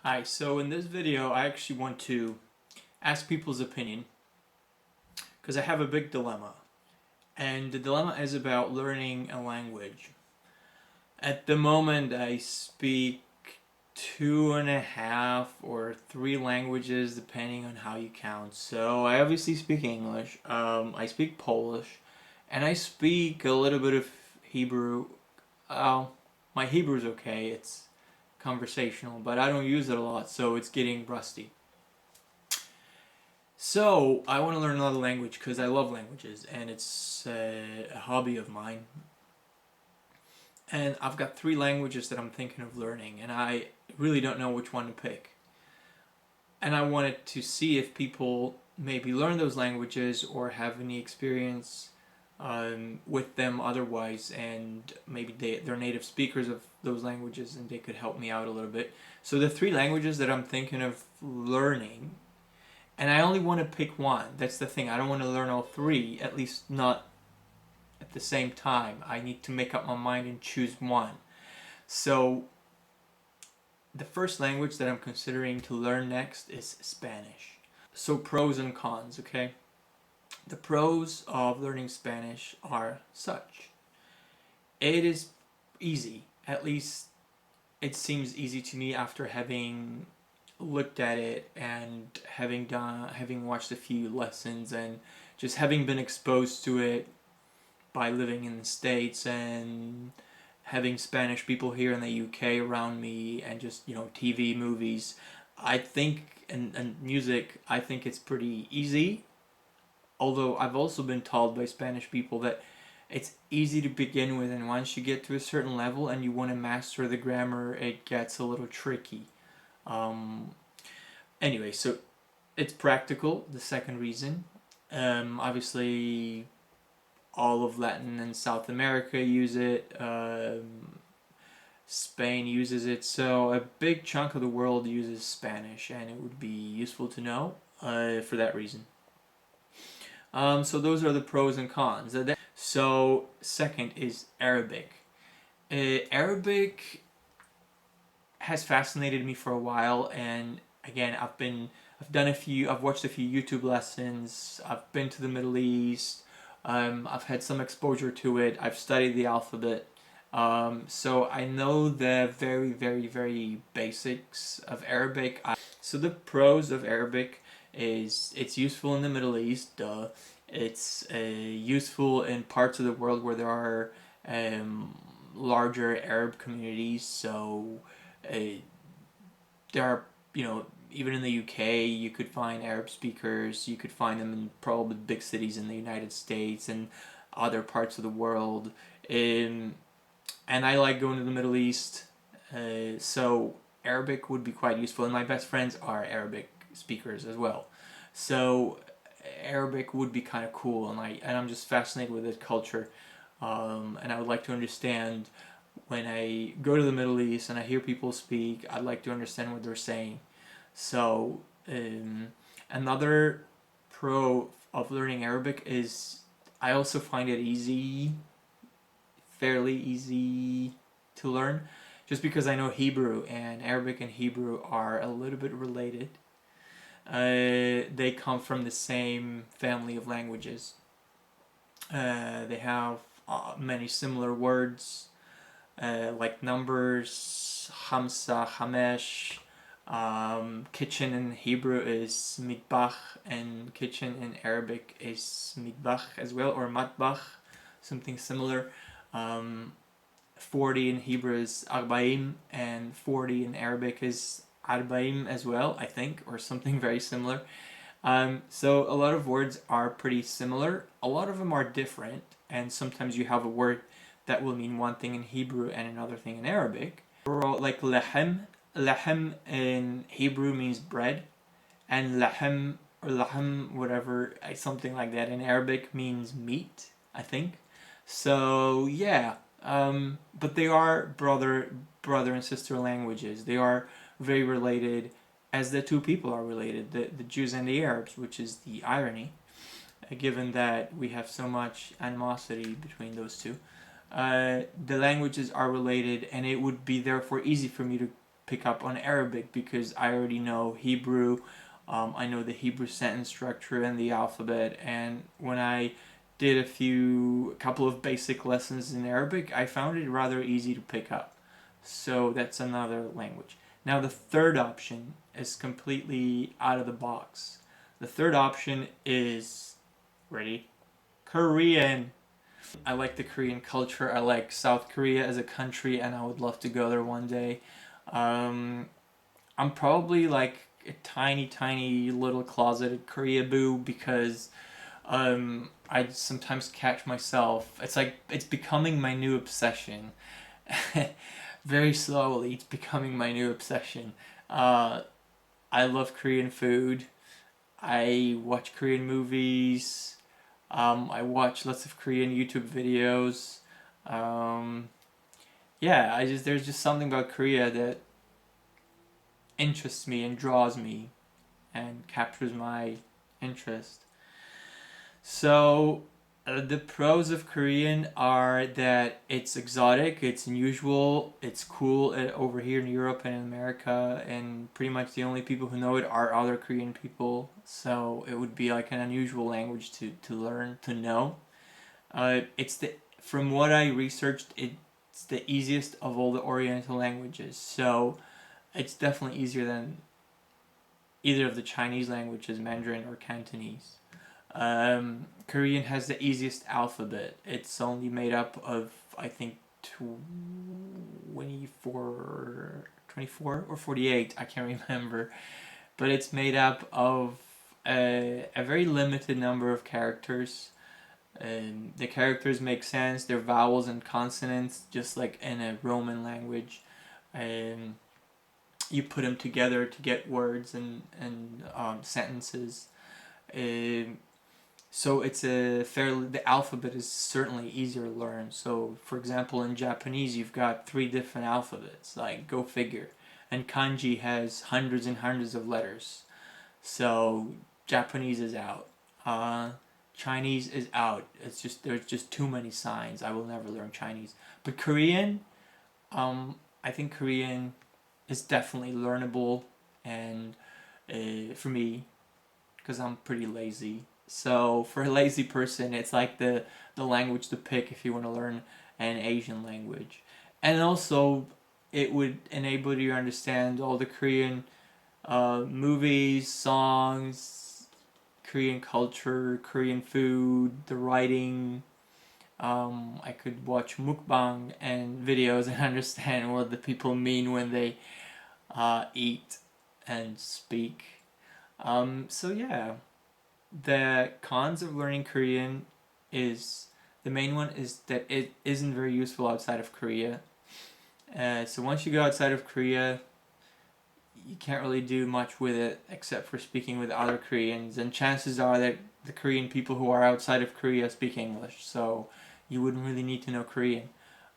Hi, so in this video I actually want to ask people's opinion because I have a big dilemma. And the dilemma is about learning a language. At the moment I speak two and a half or three languages depending on how you count. So I obviously speak English, I speak Polish, and I speak a little bit of Hebrew. My Hebrew's okay, it's conversational, but I don't use it a lot, so it's getting rusty. So, I want to learn another language because I love languages and it's a hobby of mine. And I've got three languages that I'm thinking of learning, and I really don't know which one to pick. And I wanted to see if people maybe learn those languages or have any experience with them otherwise, and maybe they're native speakers of those languages and they could help me out a little bit. So, the three languages that I'm thinking of learning, and I only want to pick one. That's the thing. I don't want to learn all three, at least not at the same time. I need to make up my mind and choose one. So, the first language that I'm considering to learn next is Spanish. So, pros and cons, okay? The pros of learning Spanish are such: it is easy, at least it seems easy to me after having looked at it and having watched a few lessons and just having been exposed to it by living in the States and having Spanish people here in the UK around me and just, TV, movies. I think, and music, I think it's pretty easy. Although I've also been told by Spanish people that it's easy to begin with, and once you get to a certain level and you want to master the grammar, it gets a little tricky. Um, anyway, so it's practical, the second reason. Obviously, all of Latin and South America use it. Spain uses it, so a big chunk of the world uses Spanish, and it would be useful to know for that reason. So those are the pros and cons. So second is Arabic. Arabic has fascinated me for a while, and again, I've watched a few YouTube lessons. I've been to the Middle East. I've had some exposure to it. I've studied the alphabet. So I know the very, very, very basics of Arabic. So the pros of Arabic is it's useful in the Middle East. Duh. It's useful in parts of the world where there are um, larger Arab communities. So uh, there are, even in the UK, you could find Arab speakers. You could find them in probably big cities in the United States and other parts of the world. Um, and I like going to the Middle East, so Arabic would be quite useful. And my best friends are Arabic speakers as well, so Arabic would be kind of cool. And I'm just fascinated with this culture, and I would like to understand when I go to the Middle East and I hear people speak. I'd like to understand what they're saying. So another pro of learning Arabic is I also find it fairly easy to learn, just because I know Hebrew, and Arabic and Hebrew are a little bit related. They come from the same family of languages. They have many similar words, like numbers, Hamsa, Hamesh. Kitchen in Hebrew is mitbach, and kitchen in Arabic is mitbach as well, or matbach, something similar. Um, 40 in Hebrew is arba'im, and 40 in Arabic is arba'im as well, I think, or something very similar. So a lot of words are pretty similar. A lot of them are different, and sometimes you have a word that will mean one thing in Hebrew and another thing in Arabic. Like lahem. Lahem in Hebrew means bread, and lahem or lahem, whatever, something like that in Arabic means meat, I think. So yeah, but they are brother and sister languages. They are very related, as the two people are related, the Jews and the Arabs, which is the irony, given that we have so much animosity between those two. The languages are related, and it would be therefore easy for me to pick up on Arabic because I already know Hebrew. I know the Hebrew sentence structure and the alphabet, and when I did a couple of basic lessons in Arabic, I found it rather easy to pick up. So that's another language. Now the third option is completely out of the box. The third option is, ready? Korean. I like the Korean culture. I like South Korea as a country, and I would love to go there one day. Um, I'm probably like a tiny, tiny little closeted Korea boo because I sometimes catch myself. It's like it's becoming my new obsession. Very slowly, it's becoming my new obsession. Uh, I love Korean food. I watch Korean movies. I watch lots of Korean YouTube videos. Um, yeah, there's just something about Korea that interests me and draws me and captures my interest. So, the pros of Korean are that it's exotic, it's unusual, it's cool over here in Europe and in America, and pretty much the only people who know it are other Korean people. So it would be like an unusual language to learn, to know. From what I researched, it's the easiest of all the Oriental languages. So it's definitely easier than either of the Chinese languages, Mandarin or Cantonese. Korean has the easiest alphabet. It's only made up of, I think, 24 or 48, I can't remember. But it's made up of a very limited number of characters. The characters make sense, they're vowels and consonants, just like in a Roman language. Um, you put them together to get words and sentences. Um, so the alphabet is certainly easier to learn. So for example, in Japanese you've got 3 different alphabets, like go figure. And kanji has hundreds and hundreds of letters. So Japanese is out. Chinese is out. There's just too many signs. I will never learn Chinese. But Korean, I think Korean is definitely learnable, and for me, because I'm pretty lazy. So for a lazy person, it's like the language to pick if you want to learn an Asian language. And also, it would enable you to understand all the Korean movies, songs, Korean culture, Korean food, the writing. I could watch mukbang and videos and understand what the people mean when they eat and speak. So yeah, the cons of learning Korean is the main one is that it isn't very useful outside of Korea. So once you go outside of Korea, you can't really do much with it except for speaking with other Koreans, and chances are that the Korean people who are outside of Korea speak English, so you wouldn't really need to know Korean.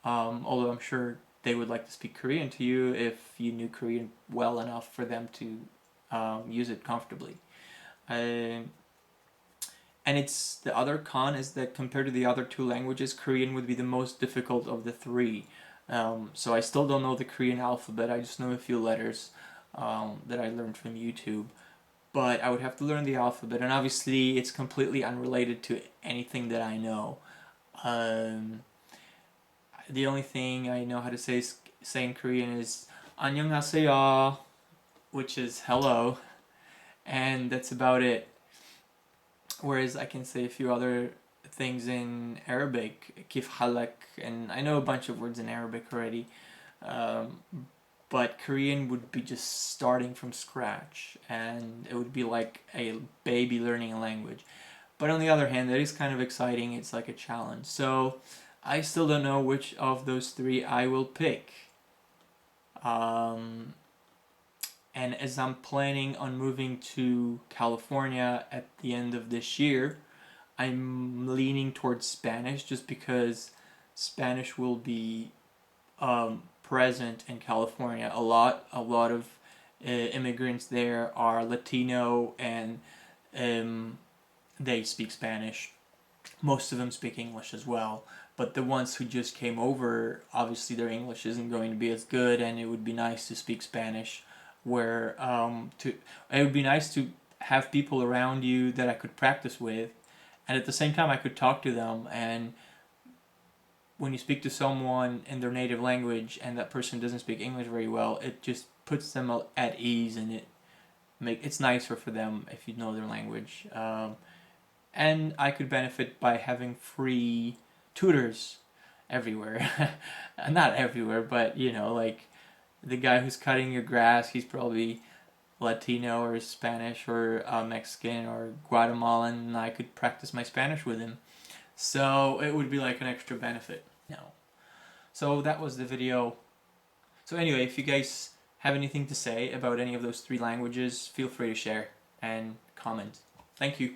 Although I'm sure they would like to speak Korean to you if you knew Korean well enough for them to use it comfortably. Uh, and the other con is that compared to the other 2 languages, Korean would be the most difficult of the 3. So I still don't know the Korean alphabet. I just know a few letters that I learned from YouTube. But I would have to learn the alphabet, and obviously it's completely unrelated to anything that I know. Um, the only thing I know how to say in Korean is 안녕하세요, which is hello, and that's about it. Whereas I can say a few other things in Arabic, kif halak, and I know a bunch of words in Arabic already. Um, but Korean would be just starting from scratch, and it would be like a baby learning a language. But on the other hand, that is kind of exciting. It's like a challenge. So I still don't know which of those 3 I will pick. Um, and as I'm planning on moving to California at the end of this year, I'm leaning towards Spanish just because Spanish will be present in California a lot. A lot of immigrants there are Latino, and they speak Spanish. Most of them speak English as well, But the ones who just came over, obviously their English isn't going to be as good, and it would be nice to speak Spanish. Where it would be nice to have people around you that I could practice with, and at the same time I could talk to them. And when you speak to someone in their native language and that person doesn't speak English very well, it just puts them at ease, and it's nicer for them if you know their language. And I could benefit by having free tutors everywhere. Not everywhere, but like the guy who's cutting your grass, he's probably Latino or Spanish or Mexican or Guatemalan, and I could practice my Spanish with him. So it would be like an extra benefit. No. So that was the video. So anyway, if you guys have anything to say about any of those 3 languages, feel free to share and comment. Thank you.